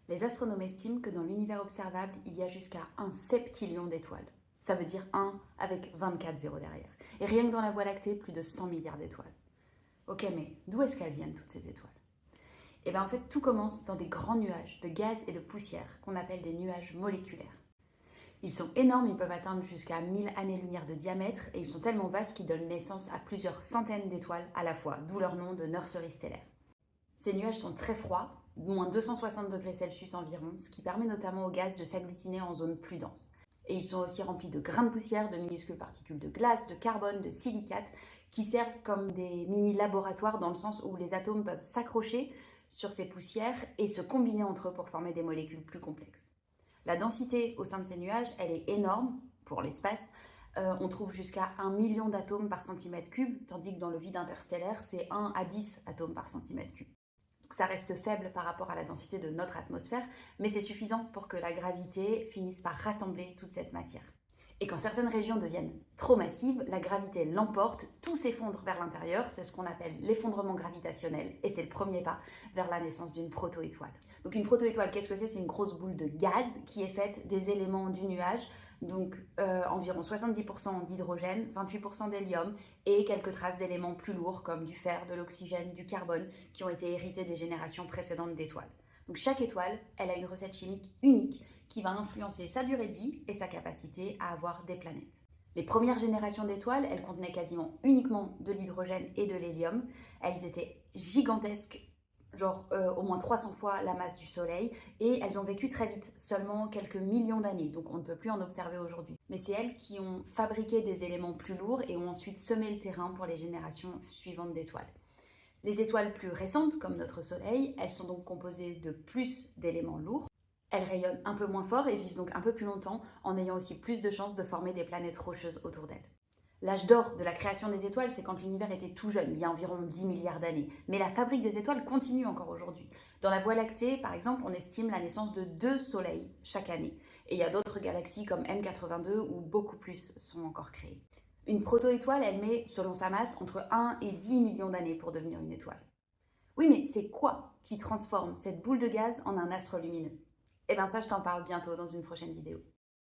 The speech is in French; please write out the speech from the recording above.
Les astronomes estiment que dans l'univers observable, il y a jusqu'à un septillion d'étoiles. Ça veut dire 1 avec 24 zéros derrière. Et rien que dans la Voie lactée, plus de 100 milliards d'étoiles. Ok, mais d'où est-ce qu'elles viennent toutes ces étoiles? Eh bien en fait, tout commence dans des grands nuages de gaz et de poussière qu'on appelle des nuages moléculaires. Ils sont énormes, ils peuvent atteindre jusqu'à 1000 années-lumière de diamètre et ils sont tellement vastes qu'ils donnent naissance à plusieurs centaines d'étoiles à la fois, d'où leur nom de nurseries stellaires. Ces nuages sont très froids, moins 260 degrés Celsius environ, ce qui permet notamment au gaz de s'agglutiner en zones plus denses. Et ils sont aussi remplis de grains de poussière, de minuscules particules de glace, de carbone, de silicate, qui servent comme des mini-laboratoires dans le sens où les atomes peuvent s'accrocher sur ces poussières et se combiner entre eux pour former des molécules plus complexes. La densité au sein de ces nuages, elle est énorme pour l'espace. On trouve jusqu'à 1 million d'atomes par centimètre cube, tandis que dans le vide interstellaire, c'est 1 à 10 atomes par centimètre cube. Donc ça reste faible par rapport à la densité de notre atmosphère, mais c'est suffisant pour que la gravité finisse par rassembler toute cette matière. Et quand certaines régions deviennent trop massives, la gravité l'emporte, tout s'effondre vers l'intérieur, c'est ce qu'on appelle l'effondrement gravitationnel, et c'est le premier pas vers la naissance d'une protoétoile. Donc une protoétoile, qu'est-ce que c'est? C'est une grosse boule de gaz qui est faite des éléments du nuage, donc environ 70% d'hydrogène, 28% d'hélium et quelques traces d'éléments plus lourds comme du fer, de l'oxygène, du carbone qui ont été hérités des générations précédentes d'étoiles. Donc chaque étoile, elle a une recette chimique unique qui va influencer sa durée de vie et sa capacité à avoir des planètes. Les premières générations d'étoiles, elles contenaient quasiment uniquement de l'hydrogène et de l'hélium. Elles étaient gigantesques, genre au moins 300 fois la masse du Soleil, et elles ont vécu très vite, seulement quelques millions d'années, donc on ne peut plus en observer aujourd'hui. Mais c'est elles qui ont fabriqué des éléments plus lourds et ont ensuite semé le terrain pour les générations suivantes d'étoiles. Les étoiles plus récentes, comme notre Soleil, elles sont donc composées de plus d'éléments lourds. Elles rayonnent un peu moins fort et vivent donc un peu plus longtemps en ayant aussi plus de chances de former des planètes rocheuses autour d'elles. L'âge d'or de la création des étoiles, c'est quand l'univers était tout jeune, il y a environ 10 milliards d'années. Mais la fabrique des étoiles continue encore aujourd'hui. Dans la Voie lactée, par exemple, on estime la naissance de 2 soleils chaque année. Et il y a d'autres galaxies comme M82 où beaucoup plus sont encore créées. Une protoétoile, elle met, selon sa masse, entre 1 et 10 millions d'années pour devenir une étoile. Oui, mais c'est quoi qui transforme cette boule de gaz en un astre lumineux? Eh bien ça, je t'en parle bientôt dans une prochaine vidéo.